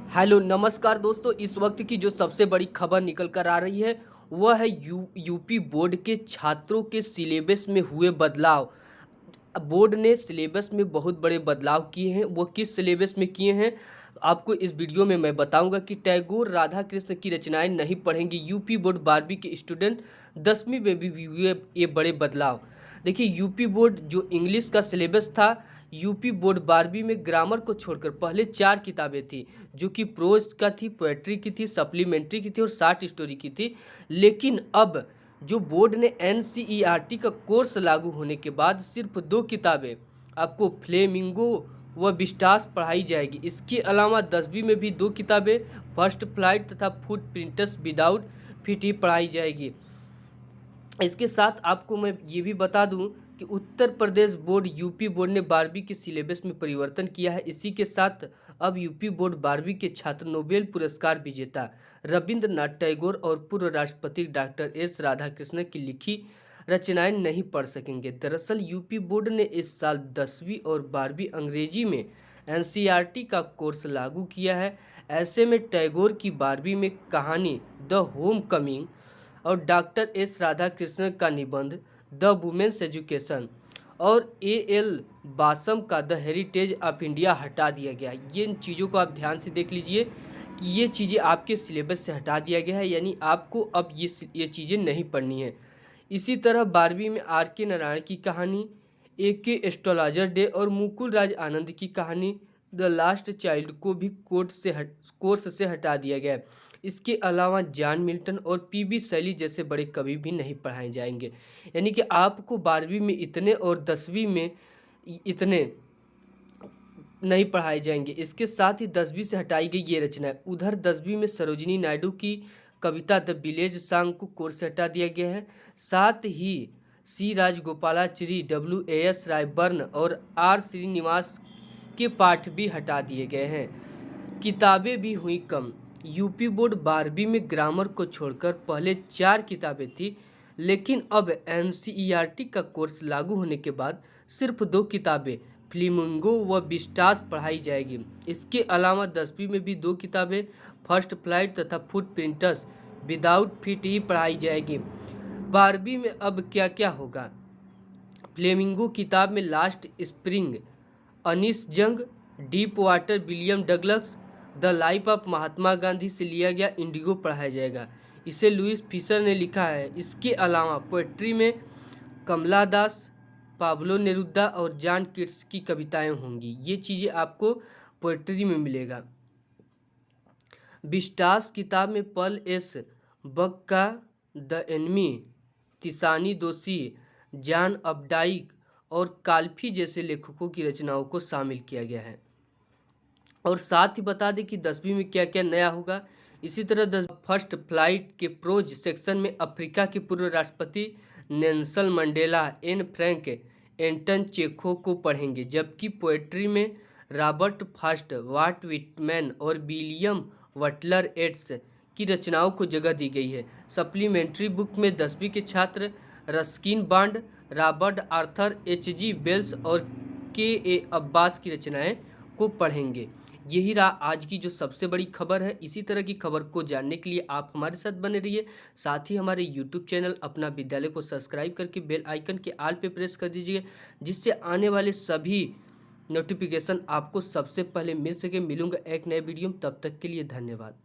Hello नमस्कार दोस्तों। इस वक्त की जो सबसे बड़ी खबर निकल कर आ रही है वह है यूपी बोर्ड के छात्रों के सिलेबस में हुए बदलाव। बोर्ड ने सिलेबस में बहुत बड़े बदलाव किए हैं। वो किस सिलेबस में किए हैं आपको इस वीडियो में मैं बताऊंगा कि टैगोर राधा कृष्ण की रचनाएं नहीं पढ़ेंगे यूपी बोर्ड 12वीं के स्टूडेंट। 10वीं में भी हुए ये बड़े बदलाव। देखिए, यूपी बोर्ड जो इंग्लिश का सिलेबस था, यूपी बोर्ड 12वीं में ग्रामर को छोड़कर पहले 4 किताबें थी, जो कि प्रोज का थी, पोएट्री की थी, सप्लीमेंट्री की थी और शार्ट स्टोरी की थी। लेकिन अब जो बोर्ड ने एनसीईआरटी का कोर्स लागू होने के बाद सिर्फ 2 किताबें आपको फ्लेमिंगो व विस्टास पढ़ाई जाएगी। इसके अलावा 10वीं में भी 2 किताबें फर्स्ट फ्लाइट तथा फुट प्रिंटर्स विदाउट फिट ही पढ़ाई जाएगी। इसके साथ आपको मैं ये भी बता दूं कि Uttar Pradesh board UP board ने 12वीं के सिलेबस में परिवर्तन किया है। इसी के साथ अब यूपी बोर्ड 12वीं के छात्र नोबेल पुरस्कार विजेता रविंद्रनाथ टैगोर और पूर्व राष्ट्रपति डॉक्टर एस राधाकृष्णन की लिखी रचनाएं नहीं पढ़ सकेंगे। दरअसल यूपी बोर्ड ने इस साल 10वीं और 12वीं अंग्रेजी में एनसीईआरटी का कोर्स लागू किया है। ऐसे में टैगोर की 12वीं में कहानी द होम कमिंग और डॉक्टर एस राधाकृष्णन का निबंध द वुमेन्स एजुकेशन और एल बासम का द हेरिटेज ऑफ इंडिया हटा दिया गया। ये इन चीज़ों को आप ध्यान से देख लीजिए कि ये चीज़ें आपके सिलेबस से हटा दिया गया है, यानी आपको अब ये चीज़ें नहीं पढ़नी है। इसी तरह 12वीं में आर के नारायण की कहानी, ए के एस्ट्रोलॉजर डे और मुकुल राज आनंद की कहानी द लास्ट चाइल्ड को भी कोर्स से हटा दिया गया है। इसके अलावा जॉन मिल्टन और पीबी शैली जैसे बड़े कवि भी नहीं पढ़ाए जाएंगे। यानी कि आपको 12वीं में इतने और 10वीं में इतने नहीं पढ़ाए जाएंगे। इसके साथ ही 10वीं से हटाई गई ये रचना है। उधर 10वीं में सरोजिनी नायडू की कविता द विलेज सॉन्ग को कोर्स से हटा दिया गया है। साथ ही सी राजगोपालाचारी, WAS रायबर्न और आर श्रीनिवास के पाठ भी हटा दिए गए हैं। किताबें भी हुई कम। यूपी बोर्ड 12वीं में ग्रामर को छोड़कर पहले 4 किताबें थी, लेकिन अब एनसीईआरटी का कोर्स लागू होने के बाद सिर्फ 2 किताबें फ्लेमिंगो व विस्टास पढ़ाई जाएगी। इसके अलावा 10वीं में भी 2 किताबें फर्स्ट फ्लाइट तथा फुट प्रिंटर्स विदाउट फिट ही पढ़ाई जाएगी। 12वीं में अब क्या क्या होगा? फ्लेमिंगो किताब में last spring Anees Jung, deep water William Douglas, the life of Mahatma Gandhi से लिया गया इंडिगो पढ़ाया जाएगा। इसे लुइस फिशर ने लिखा है। इसके अलावा पोएट्री में कमला दास, पाब्लो नेरुदा और जॉन किट्स की कविताएं होंगी। ये चीज़ें आपको पोएट्री में मिलेगा। विस्टास किताब में पल एस बक का द एनमी, तिसानी दोषी, जॉन अपडाइक और काल्फी जैसे लेखकों की रचनाओं को शामिल किया गया है। और साथ ही बता दें कि 10वीं में क्या क्या नया होगा। इसी तरह फर्स्ट फ्लाइट के प्रोज सेक्शन में अफ्रीका के पूर्व राष्ट्रपति नेल्सन मंडेला, एन फ्रैंक, एंटन चेखो को पढ़ेंगे, जबकि पोएट्री में रॉबर्ट फर्स्ट, वाट विटमैन और विलियम बटलर एट्स की रचनाओं को जगह दी गई है। सप्लीमेंट्री बुक में 10वीं के छात्र Ruskin Bond, Robert Arthur, H.G. Wells और K.A. अब्बास की रचनाएं को पढ़ेंगे। यही रहा आज की जो सबसे बड़ी खबर है। इसी तरह की खबर को जानने के लिए आप हमारे साथ बने रहिए। साथ ही हमारे YouTube चैनल अपना विद्यालय को सब्सक्राइब करके बेल आइकन के ऑल पे प्रेस कर दीजिए, जिससे आने वाले सभी नोटिफिकेशन आपको सबसे पहले मिल सके। मिलूंगा एक नए वीडियो में, तब तक के लिए धन्यवाद।